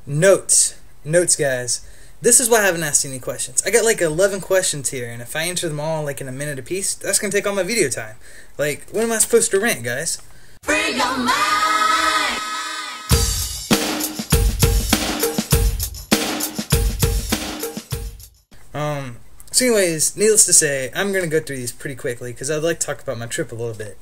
Notes, guys. This is why I haven't asked any questions. I got like 11 questions here, and if I answer them all like in a minute apiece, that's gonna take all my video time. Like, when am I supposed to rant, guys? Free your mind. So anyways, needless to say, I'm gonna go through these pretty quickly because I'd like to talk about my trip a little bit.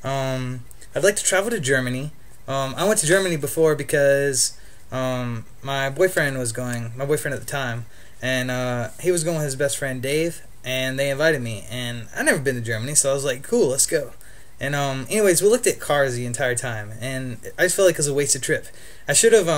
I'd like to travel to Germany. I went to Germany before because my boyfriend at the time, and he was going with his best friend Dave, and they invited me, and I'd never been to Germany, so I was like, cool, let's go. And anyways, we looked at cars the entire time, and I just felt like it was a wasted trip. I should have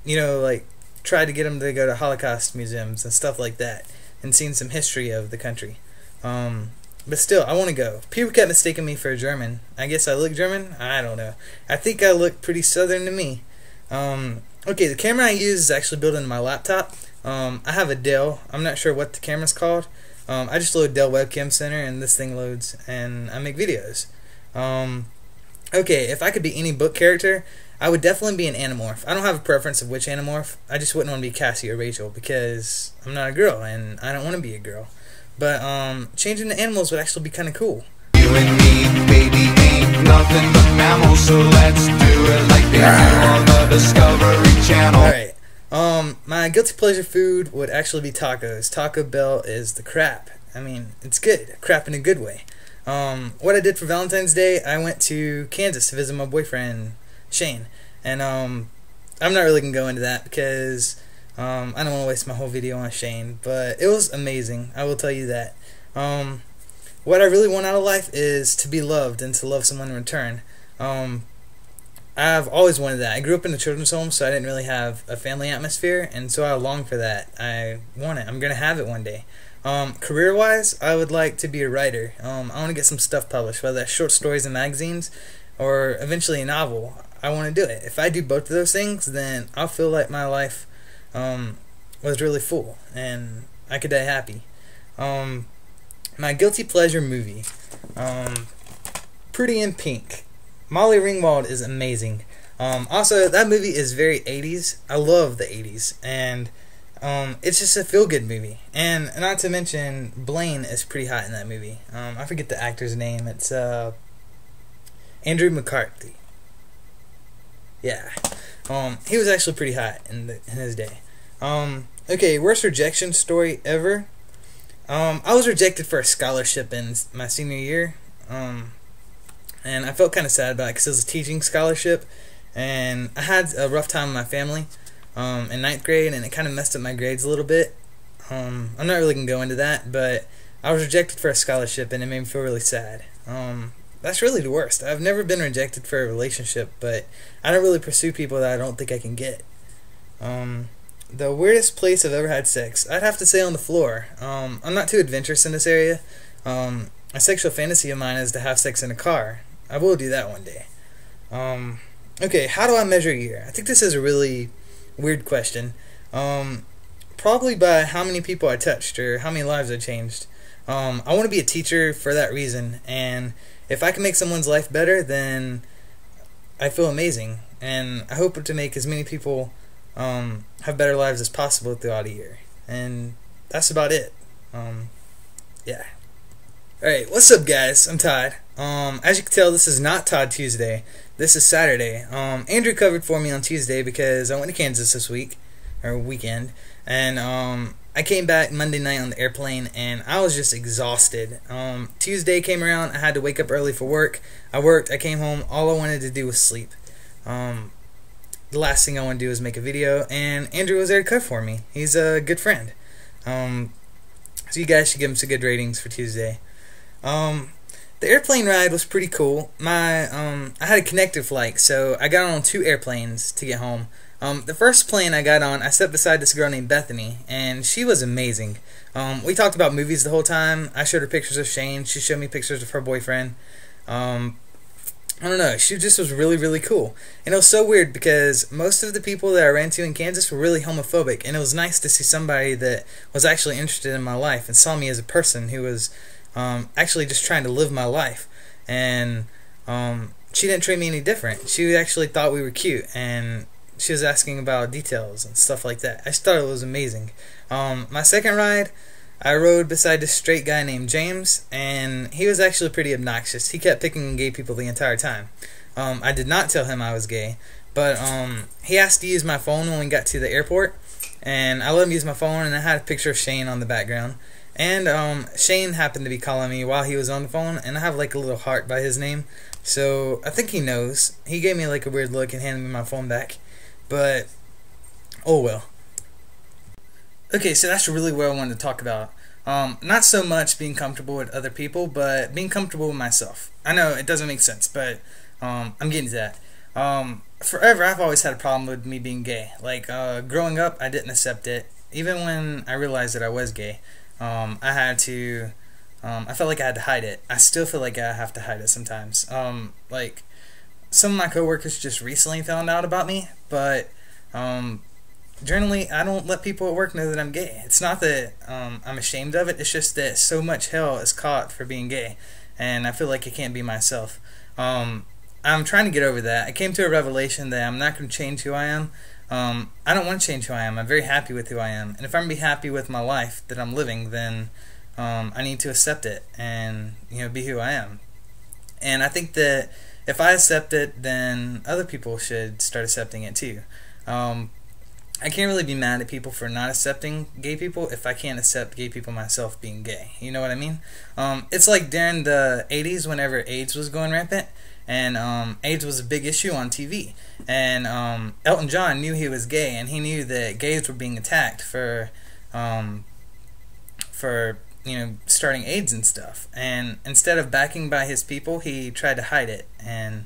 like tried to get him to go to Holocaust museums and stuff like that, and seen some history of the country. But still, I want to go. People kept mistaking me for a German. I guess I look German? I don't know. I think I look pretty southern to me. Okay, the camera I use is actually built into my laptop. I have a Dell. I'm not sure what the camera's called. I just load Dell Webcam Center, and this thing loads, and I make videos. Okay, if I could be any book character, I would definitely be an Animorph. I don't have a preference of which Animorph. I just wouldn't want to be Cassie or Rachel because I'm not a girl, and I don't want to be a girl. But changing to animals would actually be kind of cool. You and me, baby, ain't nothing but mammals, so let's do it like they do on the Discovery Channel. Alright, my guilty pleasure food would actually be tacos. Taco Bell is the crap. I mean, it's good. Crap in a good way. What I did for Valentine's Day, I went to Kansas to visit my boyfriend, Shane. And I'm not really going to go into that because I don't want to waste my whole video on Shane. But it was amazing, I will tell you that. What I really want out of life is to be loved and to love someone in return. I've always wanted that. I grew up in a children's home, so I didn't really have a family atmosphere, and so I long for that. I want it. I'm going to have it one day. Career-wise, I would like to be a writer. I want to get some stuff published, whether that's short stories in magazines or eventually a novel. I want to do it. If I do both of those things, then I'll feel like my life was really full, and I could die happy. My guilty pleasure movie, Pretty in Pink. Molly Ringwald is amazing. Also, that movie is very 80s. I love the 80s, and it's just a feel-good movie. And not to mention, Blaine is pretty hot in that movie. I forget the actor's name. It's Andrew McCarthy. Yeah, he was actually pretty hot in his day. Okay, worst rejection story ever. I was rejected for a scholarship in my senior year, and I felt kind of sad about it because it was a teaching scholarship, and I had a rough time with my family in 9th grade, and it kind of messed up my grades a little bit. I'm not really going to go into that, but I was rejected for a scholarship, and it made me feel really sad. That's really the worst. I've never been rejected for a relationship, but I don't really pursue people that I don't think I can get. The weirdest place I've ever had sex, I'd have to say on the floor. I'm not too adventurous in this area. A sexual fantasy of mine is to have sex in a car. I will do that one day. Okay, how do I measure a year? I think this is a really weird question. Probably by how many people I touched or how many lives I changed. I want to be a teacher for that reason, and if I can make someone's life better, then I feel amazing, and I hope to make as many people have better lives as possible throughout a year. And that's about it. Yeah. Alright, what's up guys? I'm Todd. As you can tell, this is not Todd Tuesday. This is Saturday. Andrew covered for me on Tuesday because I went to Kansas this weekend, and I came back Monday night on the airplane, and I was just exhausted. Tuesday came around, I had to wake up early for work. I worked, I came home, all I wanted to do was sleep. The last thing I want to do is make a video, and Andrew was there to cover for me. He's a good friend. So you guys should give him some good ratings for Tuesday. The airplane ride was pretty cool. I had a connected flight, so I got on 2 airplanes to get home. The first plane I got on, I sat beside this girl named Bethany, and she was amazing. We talked about movies the whole time. I showed her pictures of Shane. She showed me pictures of her boyfriend. I don't know, she just was really, really cool. And it was so weird because most of the people that I ran into in Kansas were really homophobic, and it was nice to see somebody that was actually interested in my life and saw me as a person who was actually just trying to live my life. And she didn't treat me any different. She actually thought we were cute, and she was asking about details and stuff like that. I just thought it was amazing. My second ride, I rode beside this straight guy named James, and he was actually pretty obnoxious. He kept picking on gay people the entire time. I did not tell him I was gay, but he asked to use my phone when we got to the airport, and I let him use my phone, and I had a picture of Shane on the background. And Shane happened to be calling me while he was on the phone, and I have like a little heart by his name, so I think he knows. He gave me like a weird look and handed me my phone back, but oh well. Okay, so that's really what I wanted to talk about. Not so much being comfortable with other people, but being comfortable with myself. I know it doesn't make sense, but I'm getting to that. Forever, I've always had a problem with me being gay. Like, growing up, I didn't accept it. Even when I realized that I was gay, I felt like I had to hide it. I still feel like I have to hide it sometimes. Like, some of my coworkers just recently found out about me, but generally, I don't let people at work know that I'm gay. It's not that I'm ashamed of it, it's just that so much hell is caught for being gay, and I feel like I can't be myself. I'm trying to get over that. I came to a revelation that I'm not going to change who I am. I don't want to change who I am. I'm very happy with who I am, and if I'm going to be happy with my life that I'm living, then I need to accept it and be who I am. And I think that if I accept it, then other people should start accepting it too. I can't really be mad at people for not accepting gay people if I can't accept gay people myself being gay. You know what I mean? It's like during the 80s whenever AIDS was going rampant, and AIDS was a big issue on TV. And Elton John knew he was gay, and he knew that gays were being attacked for starting AIDS and stuff. And instead of backing by his people, he tried to hide it, and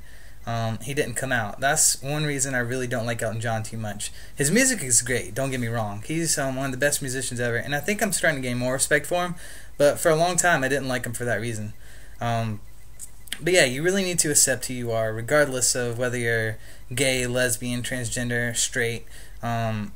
he didn't come out. That's one reason I really don't like Elton John too much. His music is great, don't get me wrong. He's one of the best musicians ever, and I think I'm starting to gain more respect for him, but for a long time I didn't like him for that reason. But yeah, you really need to accept who you are, regardless of whether you're gay, lesbian, transgender, straight. It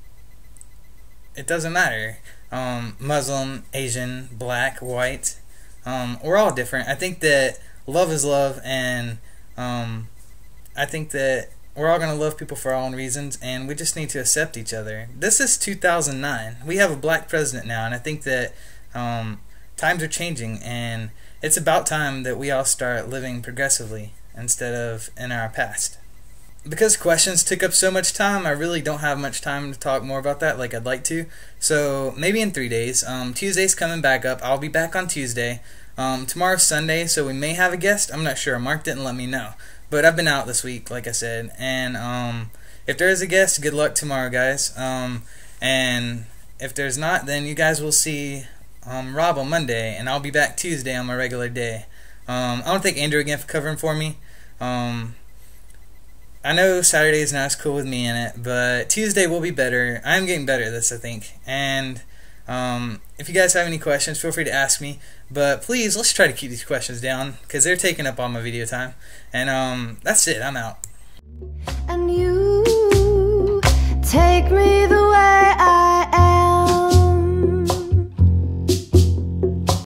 doesn't matter. Muslim, Asian, black, white. We're all different. I think that love is love, and I think that we're all going to love people for our own reasons, and we just need to accept each other. This is 2009. We have a black president now, and I think that times are changing, and it's about time that we all start living progressively instead of in our past. Because questions took up so much time, I really don't have much time to talk more about that like I'd like to. So maybe in 3 days. Tuesday's coming back up. I'll be back on Tuesday. Tomorrow's Sunday, so we may have a guest. I'm not sure. Mark didn't let me know. But I've been out this week, like I said. And if there is a guest, good luck tomorrow, guys. And if there's not, then you guys will see Rob on Monday, and I'll be back Tuesday on my regular day. I want to thank Andrew again for covering for me. I know Saturday is not as cool with me in it, but Tuesday will be better. I'm getting better at this, I think. And if you guys have any questions, feel free to ask me. But please, let's try to keep these questions down, because they're taking up all my video time. And that's it. I'm out. And you take me the